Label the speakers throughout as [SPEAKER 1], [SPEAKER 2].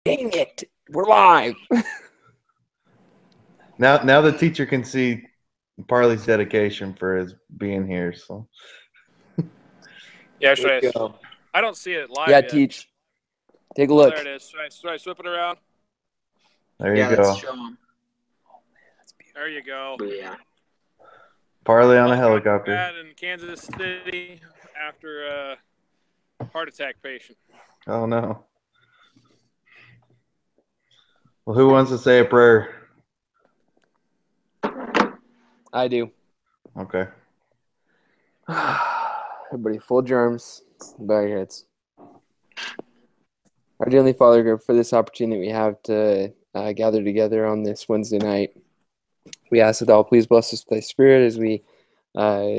[SPEAKER 1] Dang it. We're live.
[SPEAKER 2] Now the teacher can see Parley's dedication for his being here. So
[SPEAKER 3] Yeah,
[SPEAKER 1] There you go.
[SPEAKER 3] I don't see it live
[SPEAKER 1] Yeah,
[SPEAKER 3] yet.
[SPEAKER 1] Teach. Take a
[SPEAKER 3] Oh,
[SPEAKER 1] look.
[SPEAKER 3] there it is. Should I swip it around?
[SPEAKER 2] there
[SPEAKER 4] Yeah,
[SPEAKER 2] you go.
[SPEAKER 4] let's show them.
[SPEAKER 3] There you go.
[SPEAKER 4] Yeah.
[SPEAKER 2] Parley on a
[SPEAKER 3] Welcome
[SPEAKER 2] helicopter.
[SPEAKER 3] Dad in Kansas City after a heart attack patient.
[SPEAKER 2] Oh no. Well, who wants to say a prayer?
[SPEAKER 1] I do.
[SPEAKER 2] Okay.
[SPEAKER 1] Everybody, full germs. Bow your heads. Our dear Heavenly Father, for this opportunity we have to gather together on this Wednesday night, we ask that thou please bless us with thy spirit as we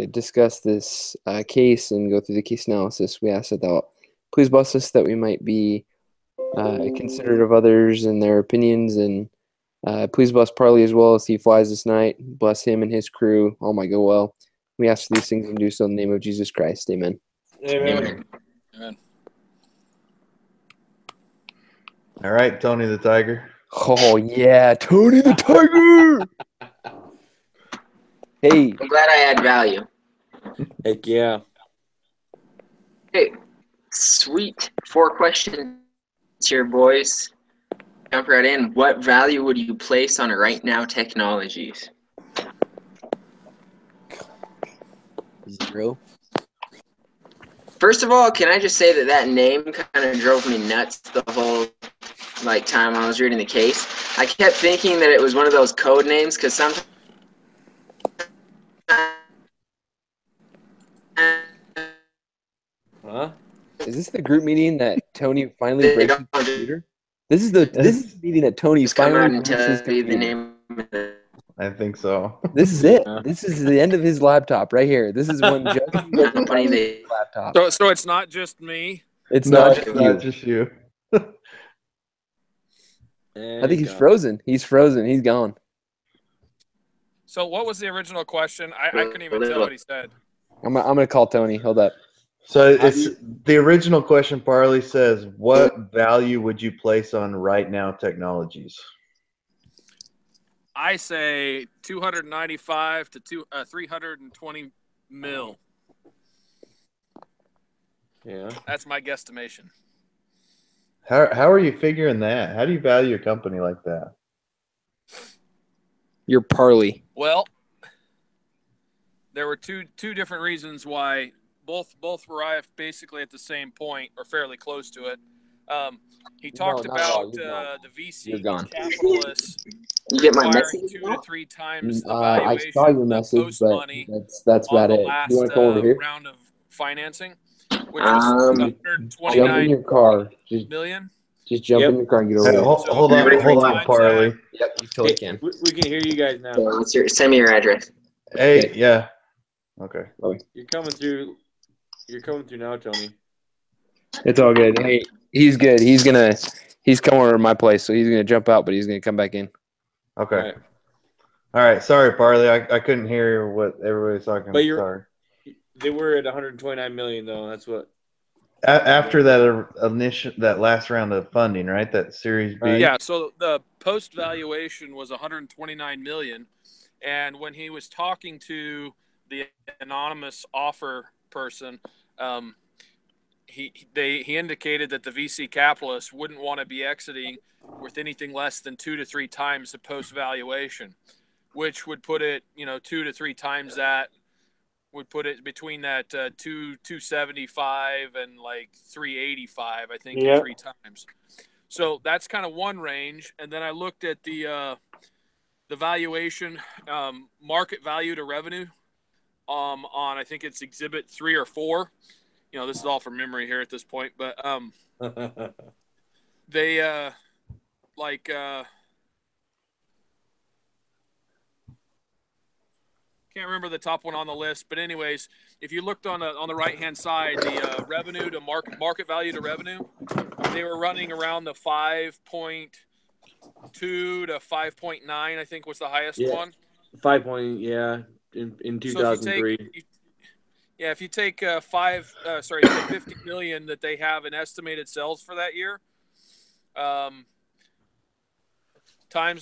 [SPEAKER 1] discuss this case and go through the case analysis. We ask that thou please bless us that we might be considerate of others and their opinions, and please bless Parley as well as he flies this night. Bless him and his crew. All might go well. We ask these things and do so in the name of Jesus Christ. Amen.
[SPEAKER 4] Amen.
[SPEAKER 3] Amen.
[SPEAKER 2] All right, Tony the Tiger.
[SPEAKER 1] Oh, yeah. Tony the Tiger. Hey.
[SPEAKER 4] I'm glad I add value.
[SPEAKER 5] Heck yeah.
[SPEAKER 4] Hey, sweet. 4 questions here, boys. Jump right in. What value would you place on RightNow Technologies?
[SPEAKER 1] 0.
[SPEAKER 4] First of all, can I just say that name kind of drove me nuts the whole time I was reading the case. I kept thinking that it was one of those code names because sometimes
[SPEAKER 5] Huh?
[SPEAKER 1] Is this the group meeting that Tony finally breaks his computer? This is the meeting that Tony
[SPEAKER 4] just come out
[SPEAKER 1] finally
[SPEAKER 4] and
[SPEAKER 1] breaks his
[SPEAKER 4] tell you the
[SPEAKER 1] computer.
[SPEAKER 4] name of the
[SPEAKER 2] I think so.
[SPEAKER 1] This is it.
[SPEAKER 5] Yeah.
[SPEAKER 1] This is the end of his laptop right here. This is when Joe
[SPEAKER 4] company. They
[SPEAKER 1] laptop.
[SPEAKER 3] So it's not just me.
[SPEAKER 1] It's
[SPEAKER 2] No,
[SPEAKER 1] not
[SPEAKER 2] it's
[SPEAKER 1] just
[SPEAKER 2] not
[SPEAKER 1] you.
[SPEAKER 2] just you.
[SPEAKER 1] I think he's frozen. He's frozen. He's gone.
[SPEAKER 3] So what was the original question? I couldn't even tell what he said.
[SPEAKER 1] I'm gonna call Tony. Hold up.
[SPEAKER 2] So it's the original question. Parley says, "What value would you place on RightNow Technologies?"
[SPEAKER 3] I say 295 to 320 mil.
[SPEAKER 5] Yeah.
[SPEAKER 3] That's my guesstimation.
[SPEAKER 2] How are you figuring that? How do you value a company like that?
[SPEAKER 1] You're Parley.
[SPEAKER 3] Well, there were two different reasons why both arrived basically at the same point or fairly close to it. He talked about the VC capitalists
[SPEAKER 4] You get my
[SPEAKER 3] requiring
[SPEAKER 4] message?
[SPEAKER 3] 2 to 3 times the
[SPEAKER 1] I
[SPEAKER 3] valuation
[SPEAKER 1] saw your
[SPEAKER 3] of the
[SPEAKER 1] message,
[SPEAKER 3] post
[SPEAKER 1] but
[SPEAKER 3] money
[SPEAKER 1] that's
[SPEAKER 3] on
[SPEAKER 1] about
[SPEAKER 3] the
[SPEAKER 1] it.
[SPEAKER 3] last
[SPEAKER 1] You want to come over here?
[SPEAKER 3] round of financing, which was
[SPEAKER 1] Jump in
[SPEAKER 3] 129
[SPEAKER 1] your car.
[SPEAKER 3] million.
[SPEAKER 1] Just jump in your car and get over
[SPEAKER 2] Hey,
[SPEAKER 1] here.
[SPEAKER 2] hold on,
[SPEAKER 3] times
[SPEAKER 2] Parley.
[SPEAKER 1] Yep, you totally can.
[SPEAKER 5] We can hear you guys now.
[SPEAKER 4] Send me your address.
[SPEAKER 2] Hey,
[SPEAKER 1] Okay.
[SPEAKER 2] yeah. Okay.
[SPEAKER 5] You're coming through. You're coming through now, Tony.
[SPEAKER 1] It's all good. Hey, he's good. He's coming over to my place, so he's gonna jump out, but he's gonna come back in.
[SPEAKER 2] Okay. All right. Sorry, Parley. I couldn't hear what everybody's talking.
[SPEAKER 5] But
[SPEAKER 2] Sorry.
[SPEAKER 5] They were at 129 million though. That's what.
[SPEAKER 2] After that last round of funding, right? That Series B.
[SPEAKER 3] Yeah. So the post valuation was 129 million, and when he was talking to the anonymous offer person, he indicated that the VC capitalists wouldn't want to be exiting with anything less than 2 to 3 times the post valuation, which would put it 2 to 3 times that. Would put it between that 275 and like 385, I think, in 3 times. So that's kind of one range. And then I looked at the valuation, market value to revenue, on I think it's Exhibit 3 or 4. This is all from memory here at this point, but they can't remember the top one on the list, but anyways, if you looked on the right hand side, the revenue to market value to revenue, they were running around the 5.2 to 5.9. I think was the highest one.
[SPEAKER 5] 5 point, yeah, in 2003.
[SPEAKER 3] So if you take 50 million that they have in estimated sales for that year, times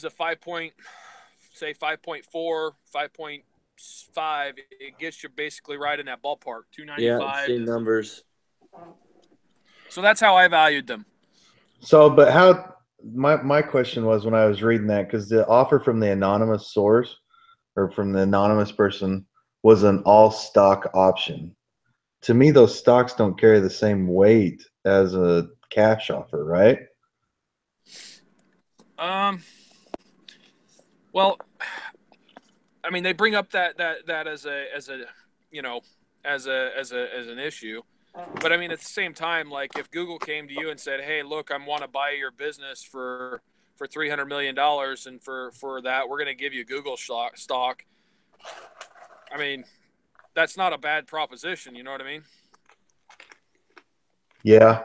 [SPEAKER 3] the 5.4, 5.5, it gets you basically right in that ballpark, 295.
[SPEAKER 5] Yeah, same numbers.
[SPEAKER 3] So that's how I valued them.
[SPEAKER 2] So, but how? My question was when I was reading that, because the offer from the anonymous source or from the anonymous person was an all stock option. To me, those stocks don't carry the same weight as a cash offer, right?
[SPEAKER 3] Well, I mean, they bring up that as a you know as an issue, but I mean at the same time, like if Google came to you and said, "Hey, look, I want to buy your business for $300 million, and for that we're going to give you Google stock," I mean, that's not a bad proposition. You know what I mean?
[SPEAKER 2] Yeah.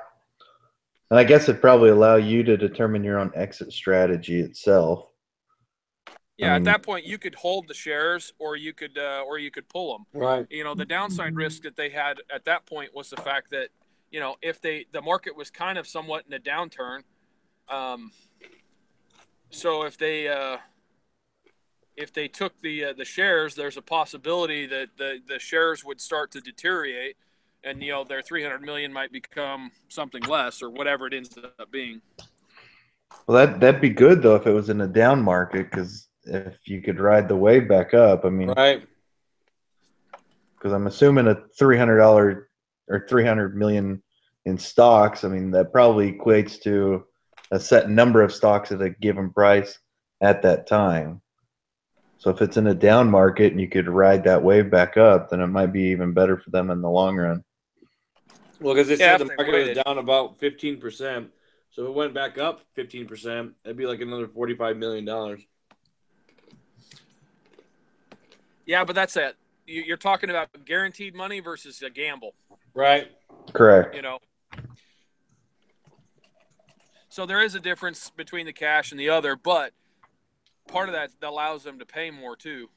[SPEAKER 2] And I guess it'd probably allow you to determine your own exit strategy itself.
[SPEAKER 3] Yeah,
[SPEAKER 2] I
[SPEAKER 3] at
[SPEAKER 2] mean,
[SPEAKER 3] that point you could hold the shares, or you could pull them.
[SPEAKER 5] Right.
[SPEAKER 3] You know, the downside risk that they had at that point was the fact that, you know, if the market was kind of somewhat in a downturn, so if they took the shares, there's a possibility that the shares would start to deteriorate, and you know their 300 million might become something less or whatever it ends up being.
[SPEAKER 2] well, that'd be good though if it was in a down market, because if you could ride the wave back up, I mean,
[SPEAKER 5] Right.
[SPEAKER 2] because I'm assuming a $300 or 300 million in stocks, I mean, that probably equates to a set number of stocks at a given price at that time. So if it's in a down market and you could ride that wave back up, then it might be even better for them in the long run.
[SPEAKER 5] Well, because they
[SPEAKER 3] Yeah,
[SPEAKER 5] said the
[SPEAKER 3] if they
[SPEAKER 5] market
[SPEAKER 3] waited.
[SPEAKER 5] was down about 15%. So if it went back up 15%, that'd be like another $45 million.
[SPEAKER 3] Yeah, but that's it. You're talking about guaranteed money versus a gamble,
[SPEAKER 5] Right.
[SPEAKER 2] Correct.
[SPEAKER 3] you know. So there is a difference between the cash and the other, but part of that allows them to pay more too.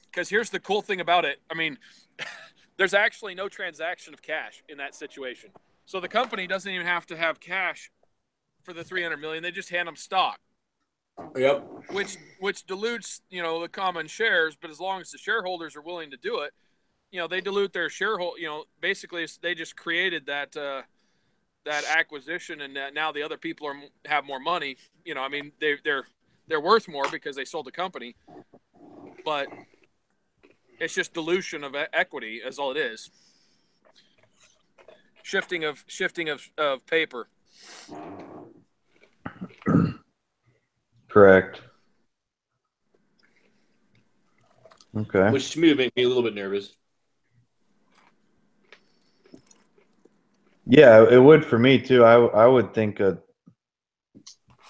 [SPEAKER 3] Because here's the cool thing about it. I mean, there's actually no transaction of cash in that situation. So the company doesn't even have to have cash for the 300 million. They just hand them stock,
[SPEAKER 5] Yep.
[SPEAKER 3] which dilutes, you know, the common shares. But as long as the shareholders are willing to do it, you know, they dilute their shareholder. You know, basically they just created that that acquisition, and now the other people have more money. You know, I mean, they're worth more because they sold the company, but it's just dilution of equity, is all it is. Shifting of paper.
[SPEAKER 2] Correct. Okay.
[SPEAKER 5] Which to me would make me a little bit nervous.
[SPEAKER 2] Yeah, it would for me too. I would think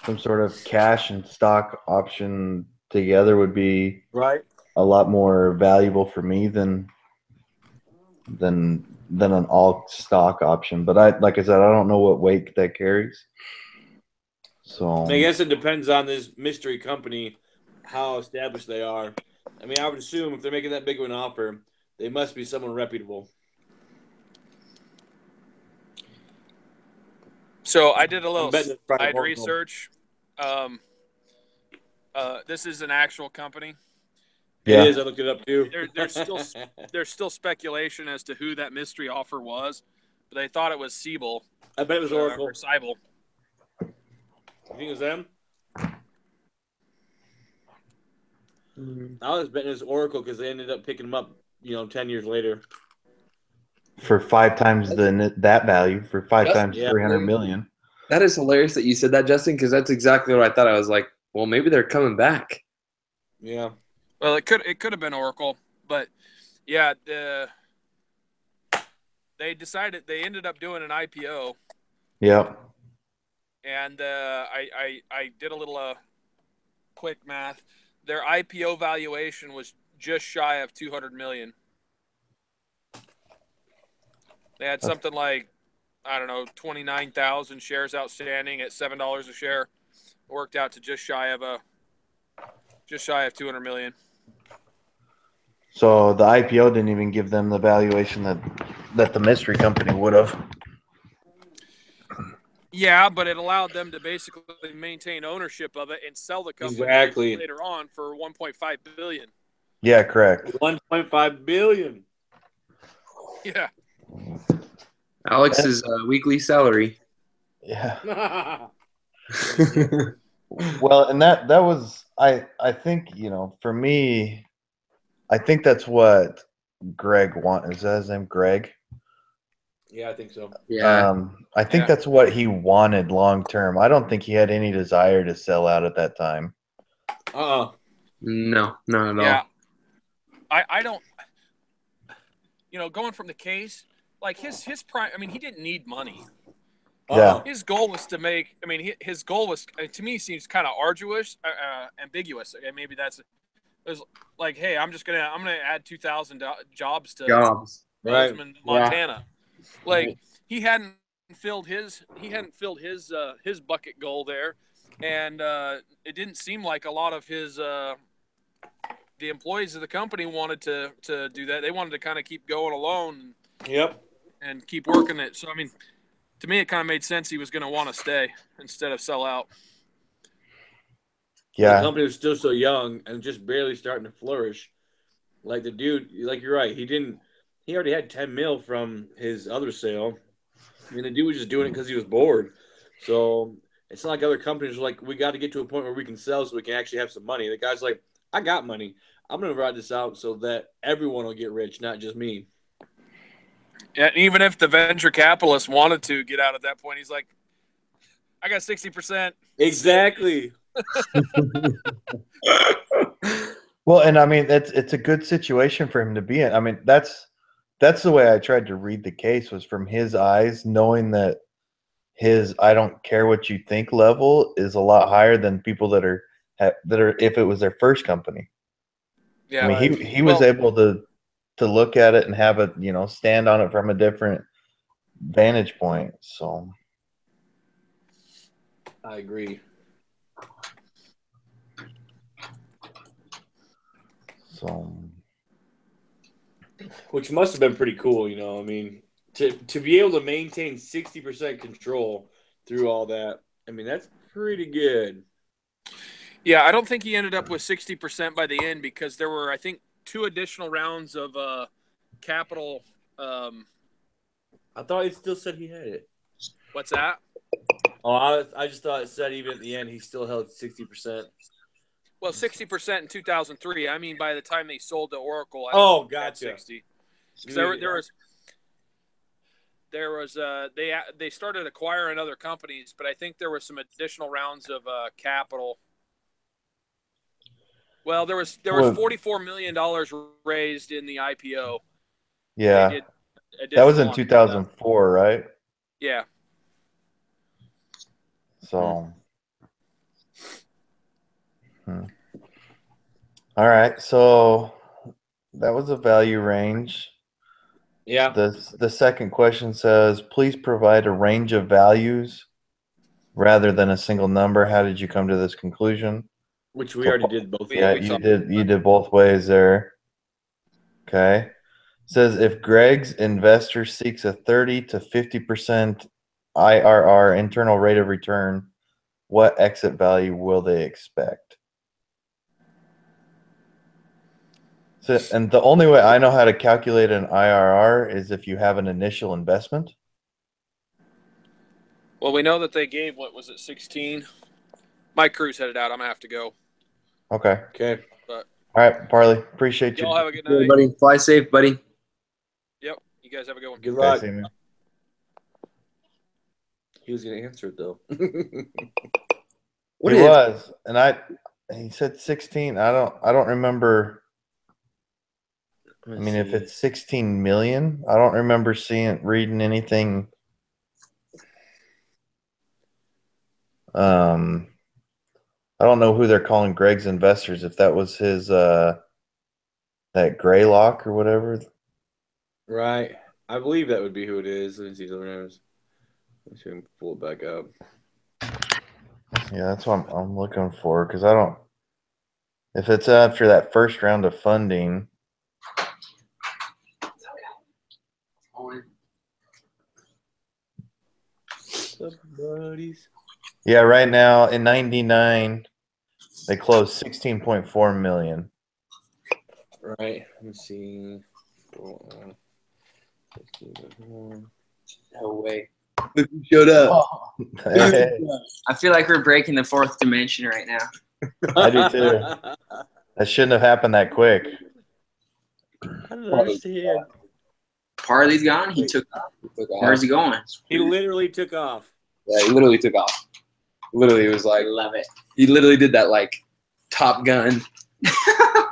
[SPEAKER 2] some sort of cash and stock option together would be
[SPEAKER 5] Right.
[SPEAKER 2] a lot more valuable for me than an all stock option. But like I said, I don't know what weight that carries. So
[SPEAKER 5] I guess it depends on this mystery company, how established they are. I mean, I would assume if they're making that big of an offer, they must be someone reputable.
[SPEAKER 3] So I did a little
[SPEAKER 5] I'm betting it's probably
[SPEAKER 3] side
[SPEAKER 5] Oracle.
[SPEAKER 3] research. This is an actual company.
[SPEAKER 2] yeah,
[SPEAKER 5] It is. I looked it up too.
[SPEAKER 3] There's still speculation as to who that mystery offer was, but they thought it was Siebel
[SPEAKER 5] I bet it was Oracle.
[SPEAKER 3] or Seibel.
[SPEAKER 5] You think it was them? I was betting it was Oracle because they ended up picking them up, 10 years later.
[SPEAKER 2] for 5 times that value, for 5 times
[SPEAKER 5] Yeah.
[SPEAKER 2] 300 million.
[SPEAKER 1] That is hilarious that you said that, Justin, because that's exactly what I thought. I was like, well, maybe they're coming back.
[SPEAKER 5] Yeah.
[SPEAKER 3] Well, it could have been Oracle, but yeah, they ended up doing an IPO,
[SPEAKER 2] Yep.
[SPEAKER 3] and I did a little quick math. Their IPO valuation was just shy of 200 million. They had something like, I don't know, 29,000 shares outstanding at $7 a share. Worked out to just shy of 200 million.
[SPEAKER 2] So the IPO didn't even give them the valuation that the mystery company would have.
[SPEAKER 3] Yeah, but it allowed them to basically maintain ownership of it and sell the company
[SPEAKER 5] Exactly.
[SPEAKER 3] later on for $1.5 billion.
[SPEAKER 2] Yeah, correct.
[SPEAKER 5] 1.5 billion.
[SPEAKER 3] Yeah.
[SPEAKER 1] Alex's weekly salary.
[SPEAKER 2] Yeah. Well, and that was I think, for me, I think that's what Greg Is that his name, Greg?
[SPEAKER 5] Yeah, I think so.
[SPEAKER 1] Yeah.
[SPEAKER 2] I think that's what he wanted long term. I don't think he had any desire to sell out at that time.
[SPEAKER 5] Uh-uh.
[SPEAKER 1] No, not at
[SPEAKER 3] Yeah.
[SPEAKER 1] all.
[SPEAKER 3] I don't, going from the case, like his prime, I mean, he didn't need money.
[SPEAKER 2] Yeah.
[SPEAKER 3] His goal was to make, I mean, his goal was, to me, seems kind of arduous, ambiguous. And maybe that's, it was like, hey, I'm gonna add 2,000 jobs to
[SPEAKER 5] Right.
[SPEAKER 3] Bozeman, Montana. Like he hadn't filled his bucket goal there, and it didn't seem like a lot of his the employees of the company wanted to do that. They wanted to kind of keep going alone.
[SPEAKER 5] Yep.
[SPEAKER 3] And keep working it. So I mean, to me, it kind of made sense he was going to want to stay instead of sell out.
[SPEAKER 2] Yeah.
[SPEAKER 5] The company was still so young and just barely starting to flourish. Like the dude, like you're right, he already had 10 mil from his other sale. I mean, the dude was just doing it because he was bored. So it's not like other companies are like, we got to get to a point where we can sell so we can actually have some money. The guy's like, I got money. I'm going to ride this out so that everyone will get rich, not just me.
[SPEAKER 3] Yeah, even if the venture capitalist wanted to get out at that point, he's like, I got 60%.
[SPEAKER 5] Exactly.
[SPEAKER 2] Well, and I mean, it's a good situation for him to be in. I mean, that's the way I tried to read the case, was from his eyes, knowing that his I don't care what you think level is a lot higher than people that are if it was their first company.
[SPEAKER 3] Yeah,
[SPEAKER 2] I mean, he was able to look at it and have it, stand on it from a different vantage point. So
[SPEAKER 5] I agree.
[SPEAKER 2] So,
[SPEAKER 5] which must have been pretty cool, I mean, to be able to maintain 60% control through all that. I mean, that's pretty good.
[SPEAKER 3] Yeah, I don't think he ended up with 60% by the end because there were, I think, 2 additional rounds of capital.
[SPEAKER 5] I thought he still said he had it.
[SPEAKER 3] What's that?
[SPEAKER 5] Oh, I just thought it said even at the end he still held 60%.
[SPEAKER 3] Well, 60% in 2003. I mean, by the time they sold to Oracle,
[SPEAKER 5] gotcha.
[SPEAKER 3] 60. There was they started acquiring other companies, but I think there was some additional rounds of capital. Well, there was $44 million raised in the IPO.
[SPEAKER 2] Yeah, that was in 2004, right?
[SPEAKER 3] Yeah.
[SPEAKER 2] So, all right. So that was a value range.
[SPEAKER 5] Yeah.
[SPEAKER 2] The second question says, please provide a range of values rather than a single number. How did you come to this conclusion?
[SPEAKER 5] Which we already did both.
[SPEAKER 2] Yeah, you did both ways there. Okay. It says if Greg's investor seeks a 30 to 50% IRR, internal rate of return, what exit value will they expect? So, and the only way I know how to calculate an IRR is if you have an initial investment.
[SPEAKER 3] Well, we know that they gave, what was it, 16? Mike Cruz headed out. I'm going to have to go.
[SPEAKER 2] Okay.
[SPEAKER 5] Okay.
[SPEAKER 3] But
[SPEAKER 2] all right, Parley. Appreciate you.
[SPEAKER 3] Y'all have a good night.
[SPEAKER 1] Yeah, buddy. Fly safe, buddy.
[SPEAKER 3] Yep. You guys have a good one.
[SPEAKER 5] Good luck.
[SPEAKER 2] Okay,
[SPEAKER 5] he was going to answer it, though.
[SPEAKER 2] He was. And he said 16. I don't remember. I mean, if it's 16 million, I don't remember reading anything. I don't know who they're calling Greg's investors. If that was his, that Greylock or whatever.
[SPEAKER 5] Right. I believe that would be who it is. Let me see the names. Let's see if I can pull it back up.
[SPEAKER 2] Yeah, that's what I'm looking for, because I don't. If it's after that first round of funding.
[SPEAKER 5] buddies.
[SPEAKER 2] Yeah, right now in 99, they closed 16.4 million.
[SPEAKER 5] Right. Let me see.
[SPEAKER 1] No way.
[SPEAKER 4] Look who showed up.
[SPEAKER 2] Hey,
[SPEAKER 4] I feel like we're breaking the fourth dimension right now.
[SPEAKER 2] I do too. That shouldn't have happened that quick.
[SPEAKER 5] I don't understand.
[SPEAKER 4] Parley's gone. He took off. Where's he going?
[SPEAKER 5] He literally took off.
[SPEAKER 1] Yeah, he literally took off. Literally, it was
[SPEAKER 4] I
[SPEAKER 1] like
[SPEAKER 4] love it.
[SPEAKER 1] he literally did that like Top Gun.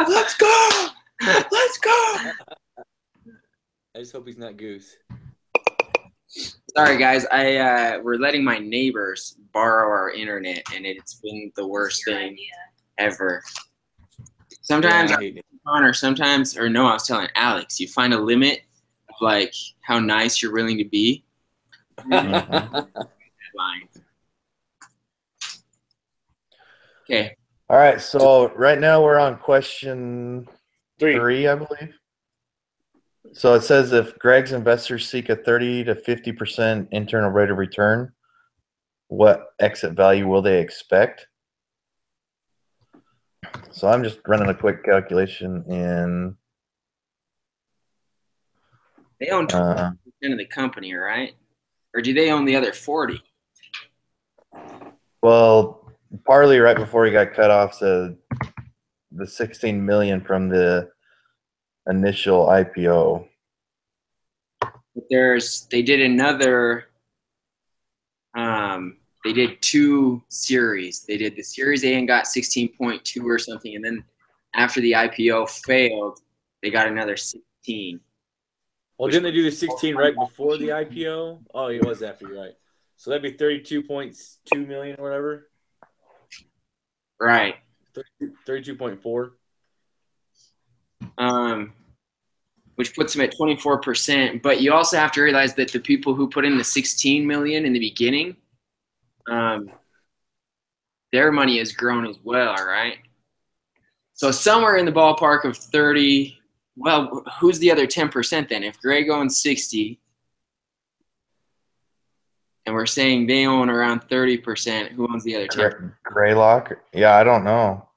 [SPEAKER 1] Let's go! Let's go!
[SPEAKER 5] I just hope he's not Goose.
[SPEAKER 4] Sorry, guys. We're letting my neighbors borrow our internet, and it's been the worst thing ever. Sometimes
[SPEAKER 5] Yeah, I hate it.
[SPEAKER 4] Connor, sometimes, or no, I was telling Alex, you find a limit of like how nice you're willing to be. Fine. Okay.
[SPEAKER 2] All right, so right now we're on question 3, I believe. So it says if Greg's investors seek a 30 to 50% internal rate of return, what exit value will they expect? So I'm just running a quick calculation in.
[SPEAKER 4] They own 20% of the company, right? Or do they own the other 40?
[SPEAKER 2] Well, Parley right before he got cut off said the 16 million from the initial IPO.
[SPEAKER 4] But they did another. They did 2 series. They did the Series A and got 16.2 or something, and then after the IPO failed, they got another 16.
[SPEAKER 5] Well, didn't they do the 16 right before the IPO? Oh, it was after, you're right. So that'd be 32.2 million or whatever.
[SPEAKER 4] Right.
[SPEAKER 5] 32.4.
[SPEAKER 4] Which puts them at 24%. But you also have to realize that the people who put in the 16 million in the beginning, their money has grown as well, right? So somewhere in the ballpark of 30. Well, who's the other 10% then? If Greg owns 60, and we're saying they own around 30%, who owns the other 10%?
[SPEAKER 2] Greylock? Yeah, I don't know.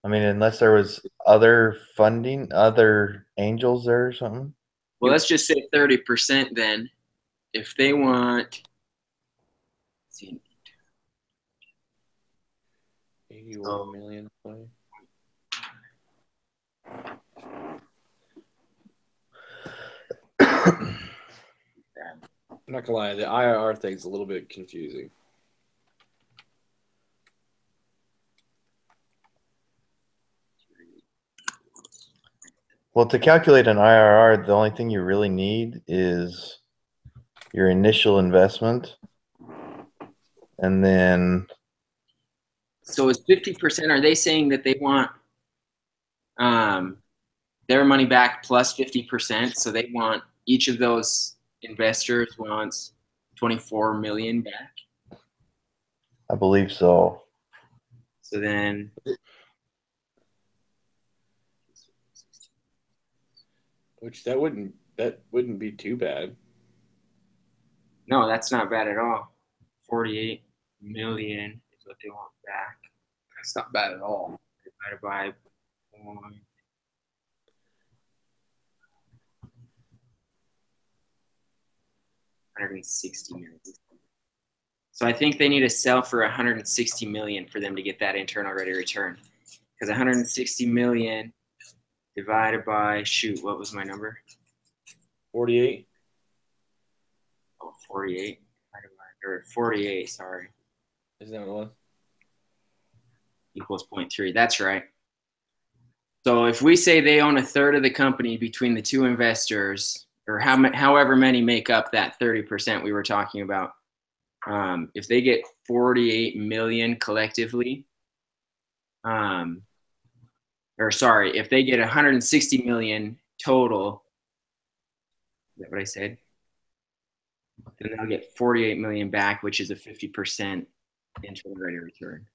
[SPEAKER 2] I mean, unless there was other funding, other angels there or something.
[SPEAKER 4] Well, let's just say 30% then. If they want, let's see,
[SPEAKER 5] 81 million. I'm not gonna lie, the IRR thing's a little bit confusing.
[SPEAKER 2] Well, to calculate an IRR, the only thing you really need is your initial investment, and then.
[SPEAKER 4] So is 50%? Are they saying that they want their money back plus 50%? So they want each of those investors wants 24 million back.
[SPEAKER 2] I believe so.
[SPEAKER 4] So then,
[SPEAKER 5] Which that wouldn't be too bad.
[SPEAKER 4] no, that's not bad at all. 48 million is what they want back.
[SPEAKER 1] That's not bad at all.
[SPEAKER 4] Divided by 1. $160 million. So I think they need to sell for 160 million for them to get that internal rate of return. Because 160 million divided by, shoot, what was my number?
[SPEAKER 5] 48.
[SPEAKER 4] Oh, 48. Or 48, sorry.
[SPEAKER 5] Isn't that what it was?
[SPEAKER 4] Equals 0.3. That's right. So if we say they own a third of the company between the 2 investors, or however many make up that 30% we were talking about, if they get 48 million collectively, if they get 160 million total, is that what I said? Then they'll get 48 million back, which is a 50% internal rate of return.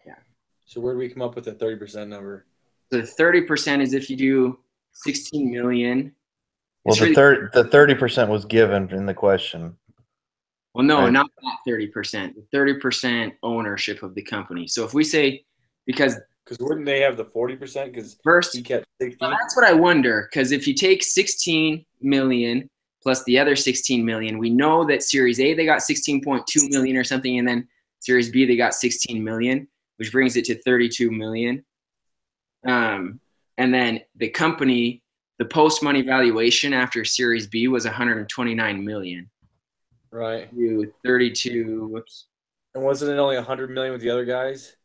[SPEAKER 4] Yeah.
[SPEAKER 5] So where do we come up with the 30% number?
[SPEAKER 4] So 30% is if you do 16 million
[SPEAKER 2] Well, the 30% was given in the question.
[SPEAKER 4] Well, no,
[SPEAKER 2] Right.
[SPEAKER 4] not that 30%. The 30% ownership of the company. So if we say, because
[SPEAKER 5] wouldn't they have the 40%? Because
[SPEAKER 4] first,
[SPEAKER 5] he kept 60.
[SPEAKER 4] well, that's what I wonder. Because if you take 16 million plus the other 16 million, we know that Series A they got 16.2 million or something, and then Series B they got 16 million, which brings it to 32 million. And then the company, the post-money valuation after Series B was 129 million.
[SPEAKER 5] Right.
[SPEAKER 4] 32. Whoops.
[SPEAKER 5] And wasn't it only 100 million with the other guys?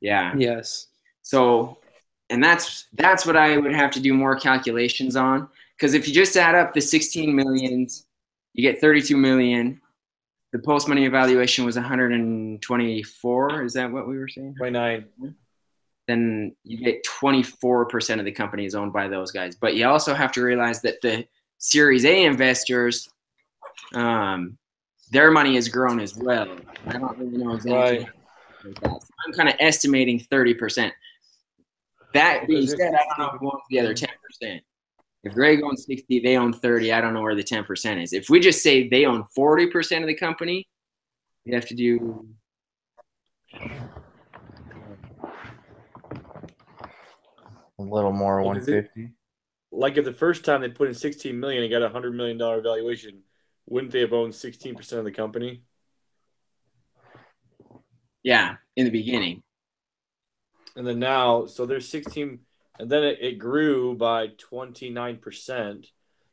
[SPEAKER 4] Yeah.
[SPEAKER 1] Yes.
[SPEAKER 4] So, and that's what I would have to do more calculations on. Because if you just add up the 16 millions, you get 32 million. The post-money evaluation was 124. Is that what we were saying?
[SPEAKER 5] 29.
[SPEAKER 4] Then you get 24% of the company is owned by those guys. But you also have to realize that the Series A investors, their money has grown as well. I don't really know exactly.
[SPEAKER 5] Right.
[SPEAKER 4] Like that. So I'm kind of estimating 30%. That being
[SPEAKER 5] Because
[SPEAKER 4] said, I don't know who owns the other 10%. If Greg owns 60, they own 30. I don't know where the 10% is. If we just say they own 40% of the company, we have to do
[SPEAKER 2] A little more,
[SPEAKER 5] Well,
[SPEAKER 2] 150.
[SPEAKER 5] Like if the first time they put in 16 million and got $100 million valuation, wouldn't they have owned 16% of the company?
[SPEAKER 4] yeah, in the beginning.
[SPEAKER 5] And then now, so there's 16, and then it grew by 29%.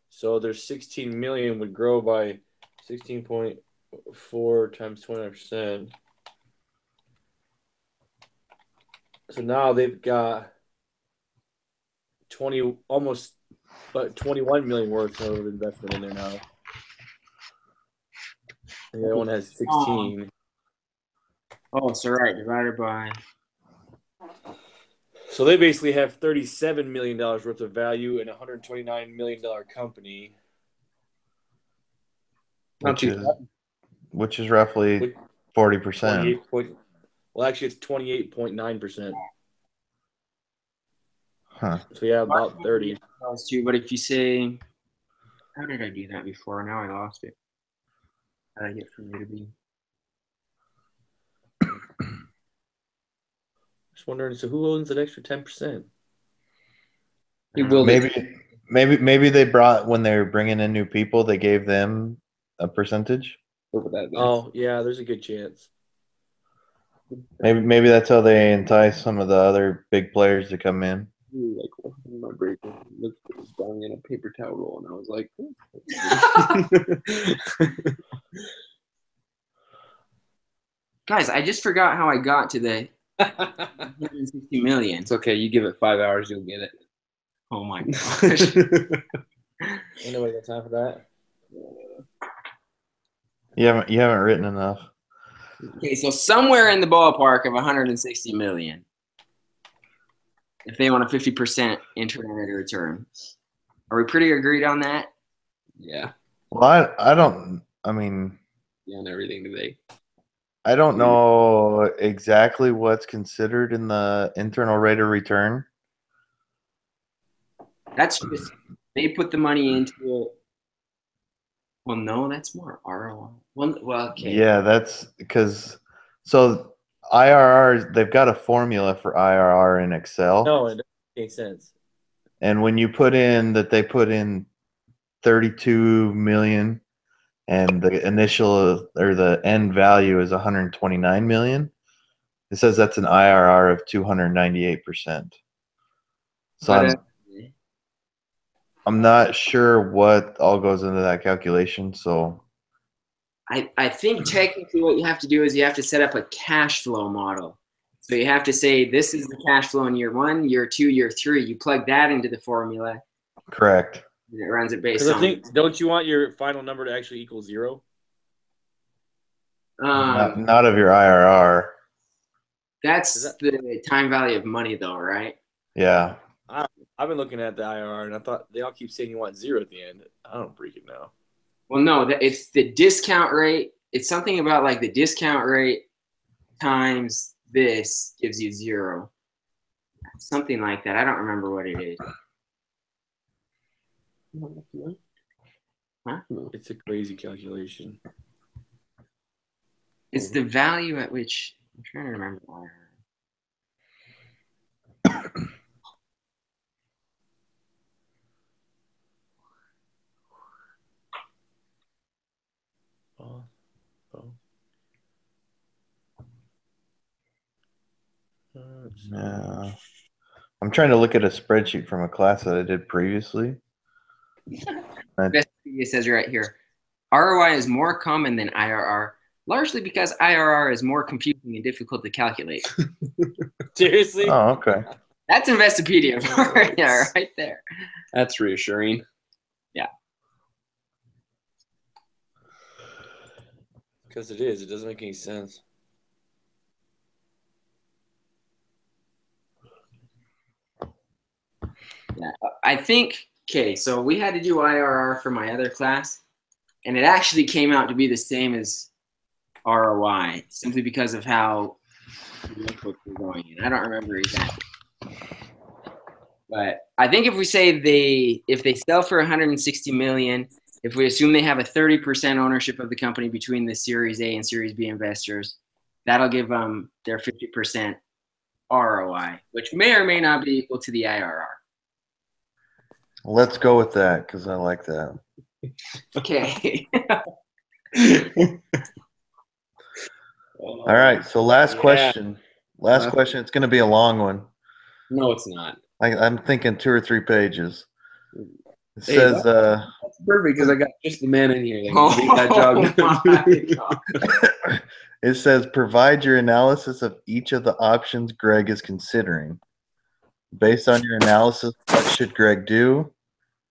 [SPEAKER 5] So there's 16 million would grow by 16.4 times 29%. So now they've got 21 million worth of investment in there now. And the other one has 16.
[SPEAKER 4] Oh, so right, divided by.
[SPEAKER 5] So they basically have $37 million worth of value in a $129 million company.
[SPEAKER 1] Not
[SPEAKER 2] Which is roughly 40%.
[SPEAKER 5] Well, actually, it's 28.9%.
[SPEAKER 2] Huh.
[SPEAKER 5] So yeah, about 30.
[SPEAKER 4] But if you say, how did I do that before? Now I lost it. How did I get from A to B?
[SPEAKER 5] Just wondering, so who owns an extra 10%?
[SPEAKER 2] Maybe they brought, when they were bringing in new people, they gave them a percentage.
[SPEAKER 5] Oh yeah, there's a good chance.
[SPEAKER 2] Maybe that's how they entice some of the other big players to come in.
[SPEAKER 1] Like my break looked down in a paper towel roll, and I was like,
[SPEAKER 4] guys, I just forgot how I got to the 160 million.
[SPEAKER 1] It's okay. You give it 5 hours, you'll get it.
[SPEAKER 4] Oh my gosh.
[SPEAKER 5] Ain't nobody got time for that.
[SPEAKER 2] You haven't written enough.
[SPEAKER 4] Okay, so somewhere in the ballpark of 160 million. If they want a 50% internal rate of return. Are we pretty agreed on that?
[SPEAKER 1] Yeah.
[SPEAKER 2] Well, I mean,
[SPEAKER 1] Yeah, and everything today.
[SPEAKER 2] I don't know exactly what's considered in the internal rate of return.
[SPEAKER 4] That's just, they put the money into it. Well, no, that's more ROI. Well, okay.
[SPEAKER 2] Yeah, that's because, so IRR, they've got a formula for IRR in Excel.
[SPEAKER 5] No, it doesn't make sense.
[SPEAKER 2] And when you put in that they put in 32 million and the initial or the end value is 129 million, it says that's an IRR of 298%. So I'm not sure what all goes into that calculation. So
[SPEAKER 4] I think technically what you have to do is you have to set up a cash flow model. So you have to say, this is the cash flow in year 1, year 2, year 3. You plug that into the formula.
[SPEAKER 2] Correct.
[SPEAKER 4] And it runs it based
[SPEAKER 5] Because
[SPEAKER 4] on.
[SPEAKER 5] I think, don't you want your final number to actually equal 0?
[SPEAKER 2] Not of your IRR.
[SPEAKER 4] That's the time value of money, though, right?
[SPEAKER 2] Yeah.
[SPEAKER 5] I've been looking at the IRR, and I thought they all keep saying you want 0 at the end. I don't freaking know.
[SPEAKER 4] Well, no, it's the discount rate. It's something about like the discount rate times this gives you 0. Something like that. I don't remember what it is. Huh?
[SPEAKER 5] It's a crazy calculation.
[SPEAKER 4] It's the value at which I'm trying to remember.
[SPEAKER 2] No. I'm trying to look at a spreadsheet from a class that I did previously.
[SPEAKER 4] It says right here, ROI is more common than IRR, largely because IRR is more confusing and difficult to calculate.
[SPEAKER 5] Seriously?
[SPEAKER 2] Oh, okay.
[SPEAKER 4] That's Investopedia right there.
[SPEAKER 1] That's reassuring.
[SPEAKER 4] Yeah.
[SPEAKER 5] Because it is. It doesn't make any sense.
[SPEAKER 4] Yeah. I think, okay, so we had to do IRR for my other class, and it actually came out to be the same as ROI, simply because of how the inputs were going in. I don't remember exactly. But I think if we say if they sell for 160 million, if we assume they have a 30% ownership of the company between the Series A and Series B investors, that'll give them their 50% ROI, which may or may not be equal to the IRR.
[SPEAKER 2] Let's go with that because I like that.
[SPEAKER 4] Okay.
[SPEAKER 2] All right. So last question. Last question. It's going to be a long one.
[SPEAKER 1] No, it's not.
[SPEAKER 2] I'm thinking 2 or 3 pages. It
[SPEAKER 1] Hey,
[SPEAKER 2] says,
[SPEAKER 1] that's perfect because I got just the man in here that can beat that job.
[SPEAKER 2] it says, provide your analysis of each of the options Greg is considering. Based on your analysis, what should Greg do?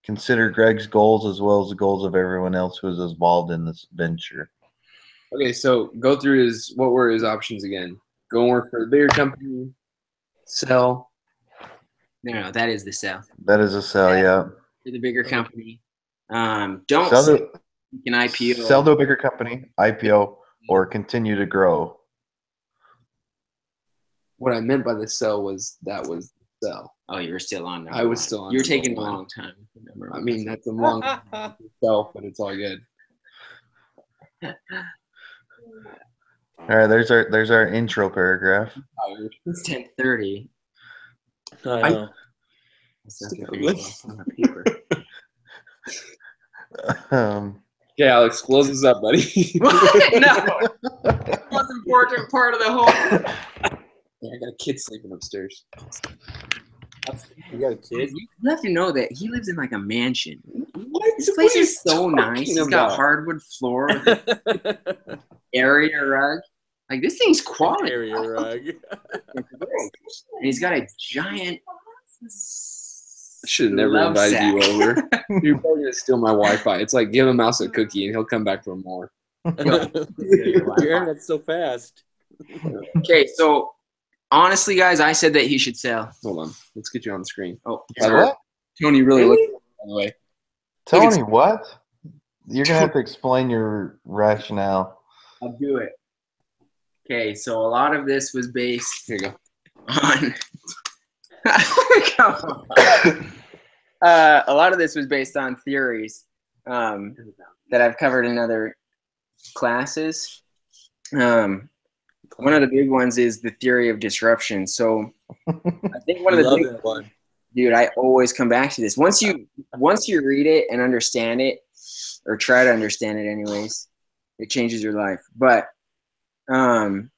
[SPEAKER 2] Consider Greg's goals as well as the goals of everyone else who is involved in this venture.
[SPEAKER 1] Okay, so go through what were his options again? Go and work for a bigger company, sell.
[SPEAKER 4] No, that is the sell.
[SPEAKER 2] That is a sell, yeah.
[SPEAKER 4] For the bigger company. Don't
[SPEAKER 2] Sell to
[SPEAKER 4] an IPO.
[SPEAKER 2] Sell to a bigger company, IPO, or continue to grow.
[SPEAKER 1] What I meant by the sell was sell.
[SPEAKER 4] Oh, you were still on number
[SPEAKER 1] I was
[SPEAKER 4] one.
[SPEAKER 1] still on
[SPEAKER 4] You're
[SPEAKER 1] number
[SPEAKER 4] taking a
[SPEAKER 1] one.
[SPEAKER 4] long time.
[SPEAKER 1] I mean, that's a long sell, but it's all good.
[SPEAKER 2] All right, there's our intro paragraph.
[SPEAKER 4] It's 10:30.
[SPEAKER 5] I know.
[SPEAKER 1] Okay, Alex, close this up, buddy.
[SPEAKER 4] What? No. The most important part of the whole.
[SPEAKER 1] Yeah, I got a kid sleeping upstairs.
[SPEAKER 5] You got a kid?
[SPEAKER 4] You have to know that he lives in like a mansion.
[SPEAKER 1] What?
[SPEAKER 4] This place is so nice. He's got hardwood floor with an area rug. Like, this thing's quality.
[SPEAKER 5] Area rug.
[SPEAKER 4] And he's got a giant.
[SPEAKER 1] I should have never
[SPEAKER 4] love
[SPEAKER 1] invited
[SPEAKER 4] sack.
[SPEAKER 1] you over. You're probably gonna steal my Wi-Fi. It's like give a mouse a cookie and he'll come back for more.
[SPEAKER 5] Your internet's so fast.
[SPEAKER 4] Okay, so honestly, guys, I said that he should sell.
[SPEAKER 1] Hold on, let's get you on the screen.
[SPEAKER 4] Oh,
[SPEAKER 2] What?
[SPEAKER 1] Tony really looked at it, by the way.
[SPEAKER 2] Tony, what? You're going to have to explain your rationale.
[SPEAKER 4] I'll do it. Okay, so a lot of this was based
[SPEAKER 1] Here you go.
[SPEAKER 4] on. Come on. A lot of this was based on theories that I've covered in other classes. One of the big ones is the theory of disruption. So I think one of the big
[SPEAKER 5] one.
[SPEAKER 4] Dude, I always come back to this. Once you read it and understand it, or try to understand it anyways, it changes your life. But well,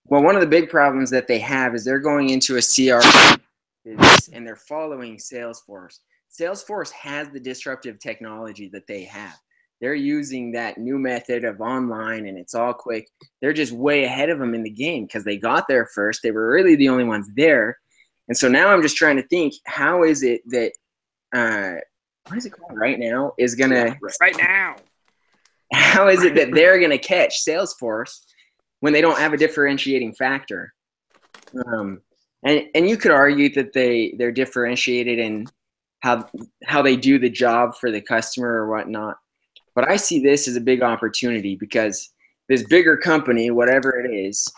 [SPEAKER 4] one of the big problems that they have is they're going into a CRM business and they're following Salesforce. Salesforce has the disruptive technology that they have. They're using that new method of online and it's all quick. They're just way ahead of them in the game because they got there first. They were really the only ones there. And so now I'm just trying to think, how is it that, what is it called? RightNow is going to,
[SPEAKER 3] Right now.
[SPEAKER 4] how is it that they're going to catch Salesforce when they don't have a differentiating factor? And you could argue that they're differentiated in how they do the job for the customer or whatnot. But I see this as a big opportunity because this bigger company, whatever it is,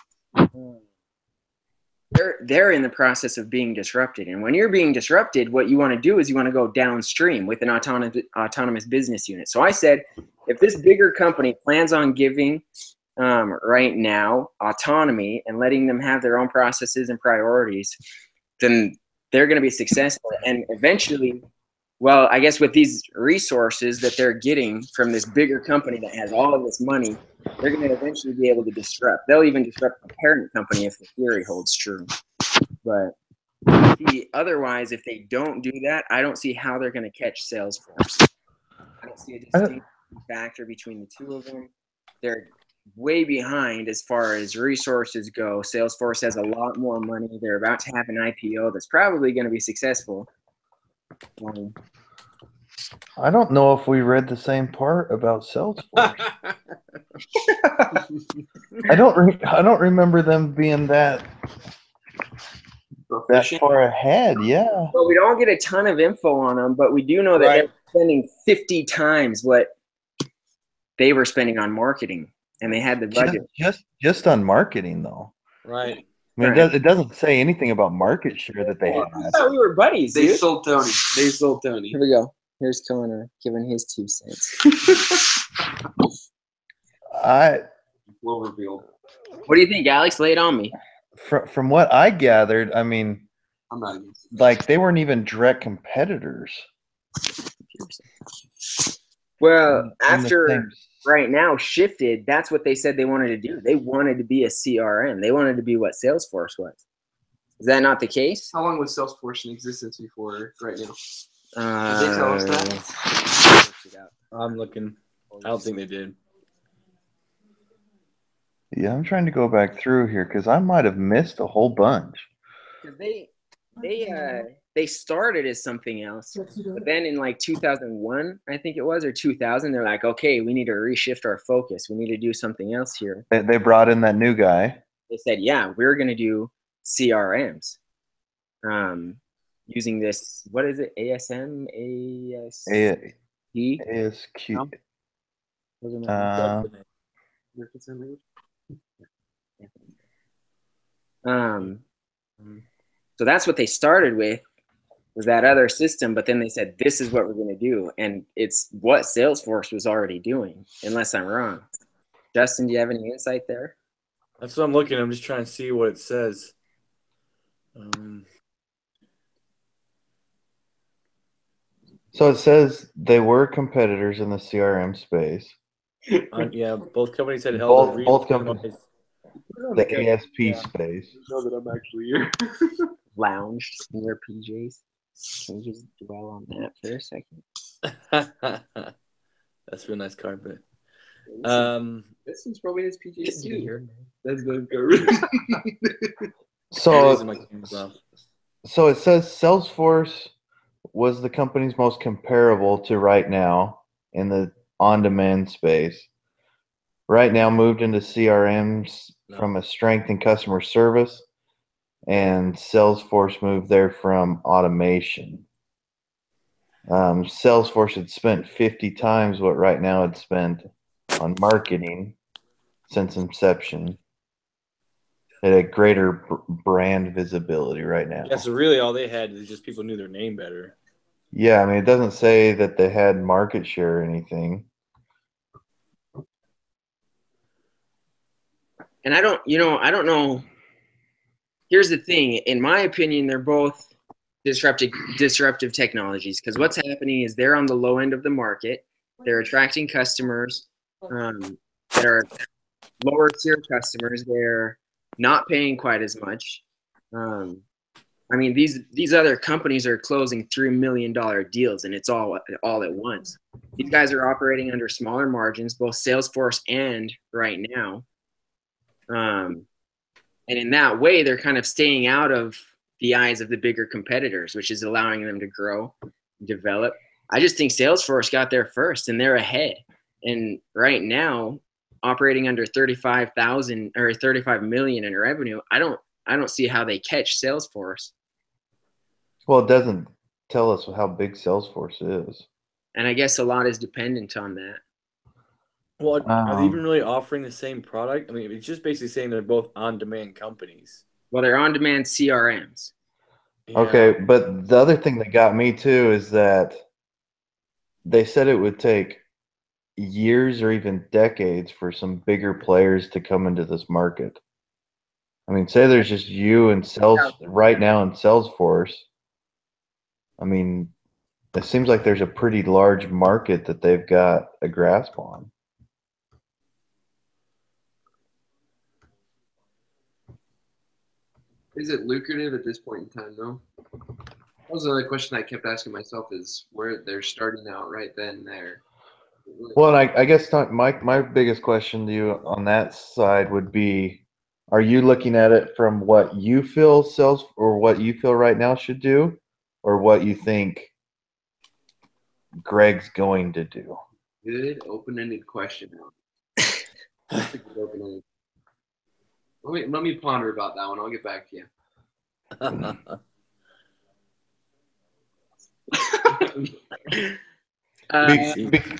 [SPEAKER 4] they're in the process of being disrupted. And when you're being disrupted, what you want to do is you want to go downstream with an autonomous business unit. So I said, if this bigger company plans on giving RightNow autonomy and letting them have their own processes and priorities, then they're going to be successful. And eventually, well, I guess with these resources that they're getting from this bigger company that has all of this money, they're going to eventually be able to disrupt. They'll even disrupt the parent company if the theory holds true. But otherwise, if they don't do that, I don't see how they're going to catch Salesforce. I don't see a distinct factor between the two of them. They're way behind as far as resources go. Salesforce has a lot more money. They're about to have an IPO that's probably going to be successful.
[SPEAKER 2] I don't know if we read the same part about Salesforce. I don't remember them being that far ahead. Yeah.
[SPEAKER 4] Well, we don't get a ton of info on them, but we do know that they're spending 50 times what they were spending on marketing, and they had the budget.
[SPEAKER 2] Just on marketing, though.
[SPEAKER 5] Right.
[SPEAKER 2] I mean, it doesn't say anything about market share that they had.
[SPEAKER 4] I thought we were buddies.
[SPEAKER 6] They
[SPEAKER 4] dude.
[SPEAKER 6] sold Tony. They sold Tony.
[SPEAKER 4] Here we go. Here's Connor giving his 2 cents.
[SPEAKER 6] Will reveal.
[SPEAKER 4] What do you think, Alex? Lay it on me.
[SPEAKER 2] From what I gathered, I mean,
[SPEAKER 6] I'm not against it.
[SPEAKER 2] like they weren't even direct competitors.
[SPEAKER 4] Well, after RightNow shifted, that's what they said they wanted to do. They wanted to be a CRM. They wanted to be what Salesforce was. Is that not the case?
[SPEAKER 6] How long was Salesforce in existence before RightNow?
[SPEAKER 4] Did
[SPEAKER 6] they tell us that?
[SPEAKER 5] I'm looking. I don't think they did.
[SPEAKER 2] Yeah, I'm trying to go back through here because I might have missed a whole bunch.
[SPEAKER 4] Because they started as something else, but then in like 2001, I think it was, or 2000, they're like, okay, we need to reshift our focus. We need to do something else here.
[SPEAKER 2] They brought in that new guy.
[SPEAKER 4] They said, yeah, we're going to do CRMs. Using this, what is it? ASM?
[SPEAKER 2] ASQ.
[SPEAKER 4] So that's what they started with, was that other system, but then they said, this is what we're going to do. And it's what Salesforce was already doing, unless I'm wrong. Justin, do you have any insight there?
[SPEAKER 5] That's what I'm looking. I'm just trying to see what it says.
[SPEAKER 2] So it says they were competitors in the CRM space.
[SPEAKER 5] Yeah, both companies had held
[SPEAKER 2] both companies. The ASP space.
[SPEAKER 6] You know that I'm actually here.
[SPEAKER 4] Lounged in their PJs. Can you just dwell on that for a second?
[SPEAKER 5] That's a real nice carpet.
[SPEAKER 6] This one's probably his PJs too. That's the
[SPEAKER 2] So it says Salesforce was the company's most comparable to RightNow in the on-demand space. RightNow moved into CRMs from a strength in customer service, and Salesforce moved there from automation. Salesforce had spent 50 times what RightNow had spent on marketing since inception. It had greater brand visibility right now.
[SPEAKER 5] Yeah, so really all they had is just people knew their name better.
[SPEAKER 2] Yeah, I mean, it doesn't say that they had market share or anything.
[SPEAKER 4] And I don't know. Here's the thing. In my opinion, they're both disruptive technologies, because what's happening is they're on the low end of the market. They're attracting customers that are lower tier customers. They're not paying quite as much. I mean, these other companies are closing $3 million deals, and it's all at once. These guys are operating under smaller margins, both Salesforce and RightNow. And in that way, they're kind of staying out of the eyes of the bigger competitors, which is allowing them to grow, develop. I just think Salesforce got there first, and they're ahead. And RightNow, operating under 35,000 or 35 million in revenue, I don't see how they catch Salesforce.
[SPEAKER 2] Well, it doesn't tell us how big Salesforce is.
[SPEAKER 4] And I guess a lot is dependent on that.
[SPEAKER 5] Well, are they even really offering the same product? I mean, it's just basically saying they're both on-demand companies.
[SPEAKER 4] Well, they're on-demand CRMs.
[SPEAKER 5] Yeah.
[SPEAKER 2] Okay, but the other thing that got me too is that they said it would take years or even decades for some bigger players to come into this market. I mean, say there's just you and RightNow in Salesforce. I mean, it seems like there's a pretty large market that they've got a grasp on.
[SPEAKER 6] Is it lucrative at this point in time, though? That was another question I kept asking myself: is where they're starting out right then and there.
[SPEAKER 2] Well, and I guess my biggest question to you on that side would be, are you looking at it from what you feel sales or what you feel RightNow should do, or what you think Greg's going to do?
[SPEAKER 6] Good open-ended question. That's a good open-ended. Let me ponder about that one. I'll get back to you.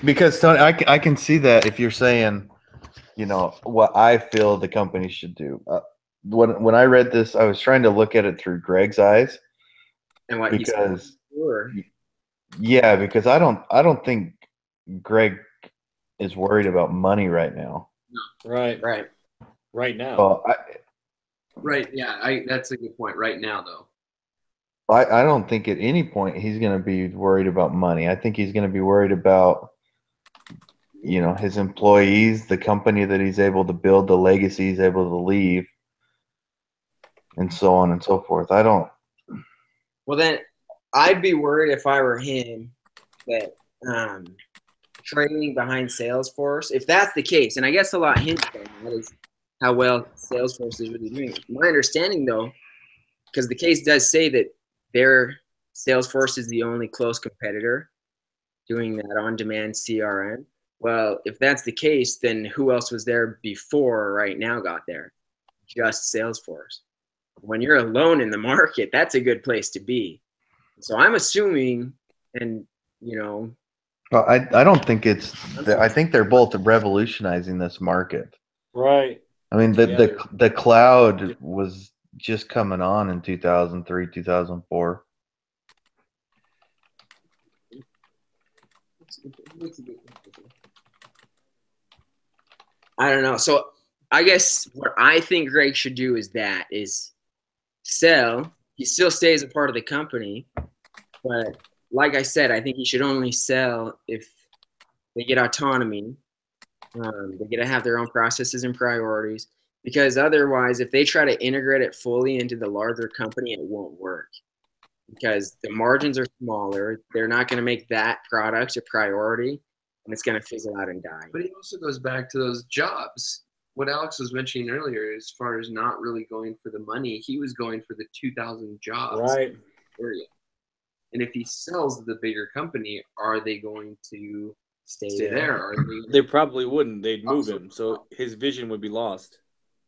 [SPEAKER 2] Because Tony, I can see that if you're saying, you know, what I feel the company should do. When I read this, I was trying to look at it through Greg's eyes,
[SPEAKER 4] And what
[SPEAKER 2] because
[SPEAKER 4] sure.
[SPEAKER 2] yeah, because I don't think Greg is worried about money right now.
[SPEAKER 5] Right. Right now.
[SPEAKER 2] Well,
[SPEAKER 6] Right. Yeah. That's a good point. Right now, though.
[SPEAKER 2] I don't think at any point he's going to be worried about money. I think he's going to be worried about, you know, his employees, the company that he's able to build, the legacy he's able to leave, and so on and so forth. I don't.
[SPEAKER 4] Well, then I'd be worried if I were him that trailing behind Salesforce, if that's the case, and I guess a lot hinges on that is how well Salesforce is really doing. My understanding, though, because the case does say that their Salesforce is the only close competitor doing that on-demand CRM. Well, if that's the case, then who else was there before RightNow got there? Just Salesforce. When you're alone in the market, that's a good place to be. So I'm assuming, and you know,
[SPEAKER 2] Well, I don't think it's. I think they're both revolutionizing this market.
[SPEAKER 5] Right.
[SPEAKER 2] I mean, the cloud was just coming on in 2003, 2004.
[SPEAKER 4] I don't know. So I guess what I think Greg should do is sell. He still stays a part of the company, but like I said, I think he should only sell if they get autonomy. They get to have their own processes and priorities, because otherwise, if they try to integrate it fully into the larger company, it won't work because the margins are smaller. They're not going to make that product a priority, and it's going to fizzle out and die.
[SPEAKER 6] But it also goes back to those jobs. What Alex was mentioning earlier, as far as not really going for the money, he was going for the 2,000 jobs.
[SPEAKER 5] Right.
[SPEAKER 6] Area. And if he sells the bigger company, are they going to stay there? Or
[SPEAKER 5] they probably wouldn't. They'd move him, so his vision would be lost.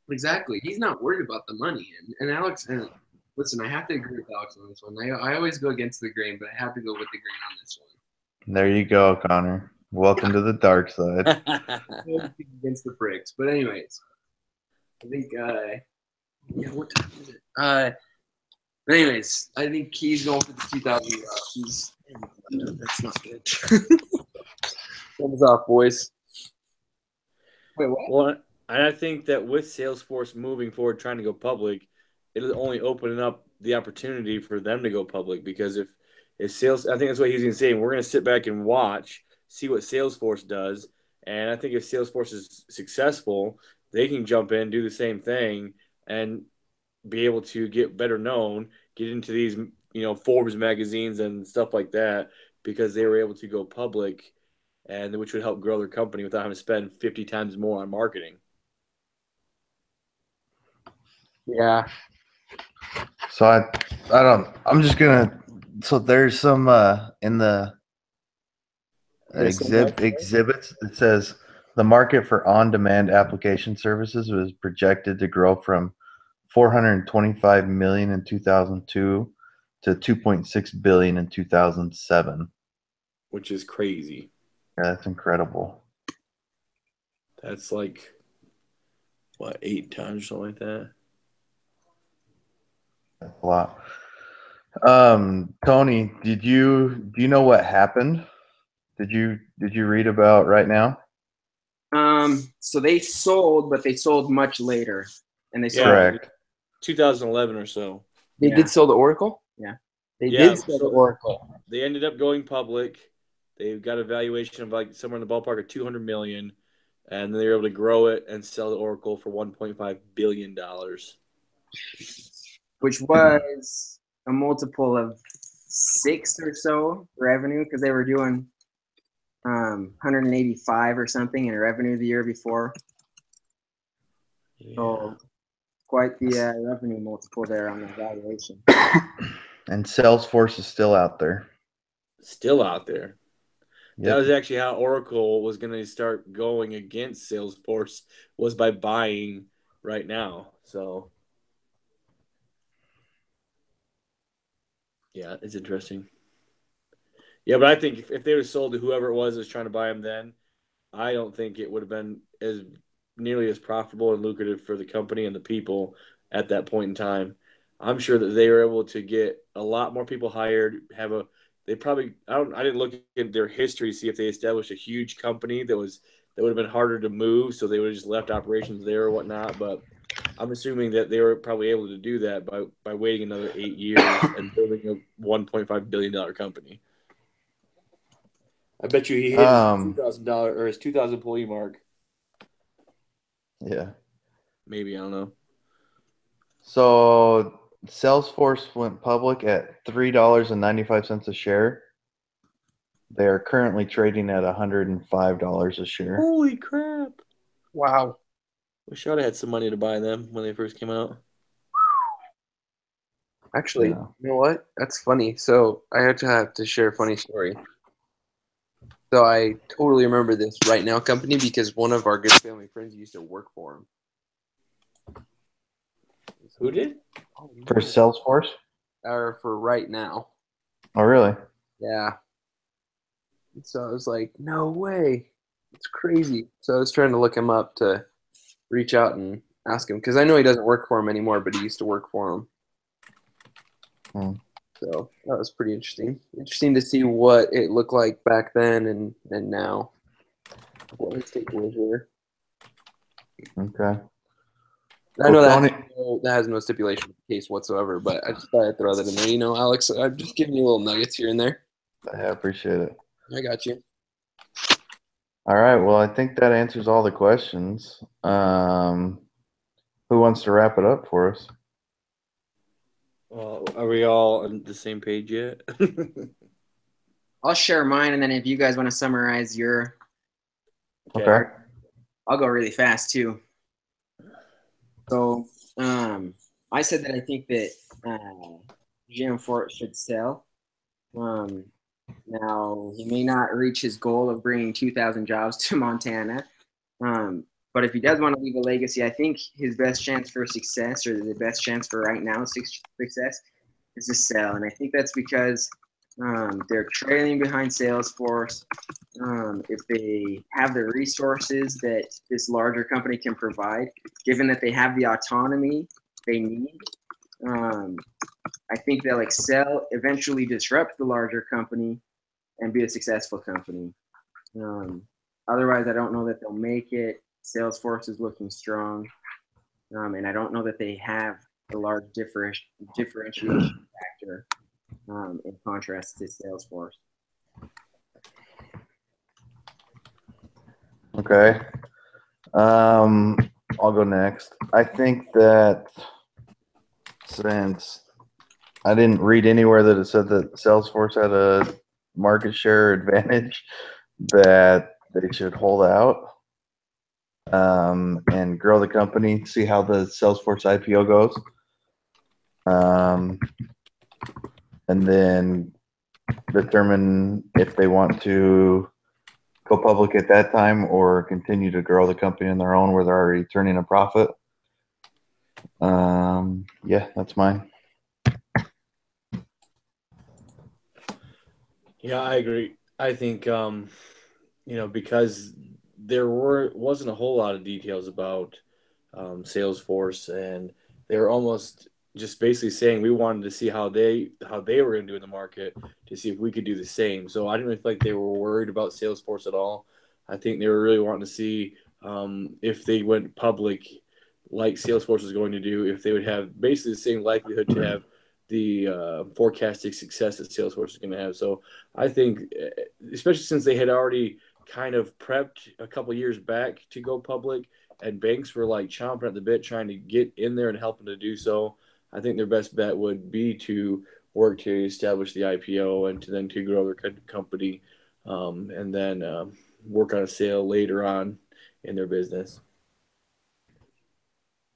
[SPEAKER 6] Exactly. He's not worried about the money. And Alex, and listen, I have to agree with Alex on this one. I always go against the grain, but I have to go with the grain on this one.
[SPEAKER 2] There you go, Connor. Welcome to the dark side.
[SPEAKER 6] Against the bricks. But anyways, I think, what time is it? But anyways, I think he's going for the 2,000 jobs. That's not good. Thumbs off, boys. Wait, what?
[SPEAKER 5] Well, I think that with Salesforce moving forward, trying to go public, it'll only open up the opportunity for them to go public, because if sales, I think that's what he's going to say. We're going to sit back and watch, see what Salesforce does. And I think if Salesforce is successful, they can jump in, do the same thing, and be able to get better known, get into these, Forbes magazines and stuff like that, because they were able to go public, and which would help grow their company without having to spend 50 times more on marketing.
[SPEAKER 4] Yeah.
[SPEAKER 2] So I'm just gonna. So there's some in the exhibits. It says the market for on-demand application services was projected to grow from 425 million in 2002 to 2.6 billion in 2007.
[SPEAKER 5] Which is crazy.
[SPEAKER 2] Yeah, that's incredible.
[SPEAKER 5] That's like, what, 8 times or something like that?
[SPEAKER 2] That's a lot. Tony, do you know what happened? Did you read about right now?
[SPEAKER 4] So they sold, but they sold much later, and they sold.
[SPEAKER 5] Yeah.
[SPEAKER 2] Correct.
[SPEAKER 5] 2011 or so.
[SPEAKER 1] They
[SPEAKER 4] Yeah.
[SPEAKER 1] did sell the Oracle?
[SPEAKER 4] Yeah.
[SPEAKER 1] They
[SPEAKER 5] Yeah,
[SPEAKER 1] did sell
[SPEAKER 5] so-
[SPEAKER 1] the Oracle.
[SPEAKER 5] They ended up going public. They've got a valuation of like somewhere in the ballpark of 200 million, and they were able to grow it and sell the Oracle for 1.5 billion dollars.
[SPEAKER 4] Which was a multiple of 6 or so revenue, because they were doing 185 or something in revenue the year before. So quite the revenue multiple there on the valuation.
[SPEAKER 2] And Salesforce is still out there.
[SPEAKER 5] Still out there. That
[SPEAKER 2] Yep.
[SPEAKER 5] was actually how Oracle was going to start going against Salesforce, was by buying RightNow. So, yeah, it's interesting. Yeah, but I think if they would have sold to whoever it was trying to buy them then, I don't think it would have been as nearly as profitable and lucrative for the company and the people at that point in time. I'm sure that they were able to get a lot more people hired. They probably I didn't look at their history to see if they established a huge company that would have been harder to move, so they would have just left operations there or whatnot. But I'm assuming that they were probably able to do that by waiting another 8 years and building a $1.5 billion company. I bet you he hit his $2,000 or his 2,000 employee mark.
[SPEAKER 2] Yeah.
[SPEAKER 5] Maybe, I don't know.
[SPEAKER 2] So Salesforce went public at $3.95 a share. They are currently trading at $105 a share.
[SPEAKER 5] Holy crap.
[SPEAKER 1] Wow.
[SPEAKER 5] Wish I would have had some money to buy them when they first came out.
[SPEAKER 1] Actually,
[SPEAKER 2] Yeah.
[SPEAKER 1] you know what? That's funny. So I have to share a funny story. So I totally remember this RightNow company because one of our good family friends used to work for him.
[SPEAKER 5] Who did?
[SPEAKER 2] For Salesforce?
[SPEAKER 1] Or for RightNow.
[SPEAKER 2] Oh, really?
[SPEAKER 1] Yeah. So I was like, no way. It's crazy. So I was trying to look him up to reach out and ask him because I know he doesn't work for him anymore, but he used to work for him. So that was pretty interesting. Interesting to see what it looked like back then and now. Well, let's take a look here.
[SPEAKER 2] Okay.
[SPEAKER 1] I know
[SPEAKER 2] Well,
[SPEAKER 1] that has no stipulation case whatsoever, but I just thought I'd throw that in there. You know, Alex, I'm just giving you little nuggets here and there.
[SPEAKER 2] I appreciate it.
[SPEAKER 1] I got you.
[SPEAKER 2] All right. Well, I think that answers all the questions. Who wants to wrap it up for us?
[SPEAKER 5] Well, are we all on the same page yet?
[SPEAKER 4] I'll share mine, and then if you guys want to summarize your,
[SPEAKER 2] Okay.
[SPEAKER 4] I'll go really fast too. So, I said that I think that Jim Fort should sell. Now he may not reach his goal of bringing 2,000 jobs to Montana, but if he does want to leave a legacy, I think his best chance for success, or the best chance for right now success, is to sell. And I think that's because they're trailing behind Salesforce. If they have the resources that this larger company can provide, given that they have the autonomy they need, I think they'll excel, eventually disrupt the larger company, and be a successful company. Otherwise, I don't know that they'll make it. Salesforce is looking strong, and I don't know that they have a large differentiation factor in contrast to Salesforce.
[SPEAKER 2] Okay. I'll go next. I think that since I didn't read anywhere that it said that Salesforce had a market share advantage, that they should hold out and grow the company, see how the Salesforce IPO goes. And then determine if they want to go public at that time or continue to grow the company on their own where they're already turning a profit. Yeah, that's mine.
[SPEAKER 5] Yeah, I agree. I think because there wasn't a whole lot of details about Salesforce, and they were almost just basically saying we wanted to see how they were going to do in the market to see if we could do the same. So I didn't really feel like they were worried about Salesforce at all. I think they were really wanting to see if they went public, like Salesforce was going to do, if they would have basically the same likelihood to have the forecasting success that Salesforce is going to have. So I think, especially since they had already kind of prepped a couple years back to go public, and banks were like chomping at the bit trying to get in there and help them to do so. I think their best bet would be to work to establish the IPO and to grow their company, and then work on a sale later on in their business.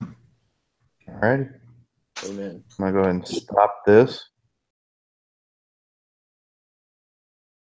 [SPEAKER 2] All right.
[SPEAKER 5] Amen.
[SPEAKER 2] I'm going to go ahead and stop this.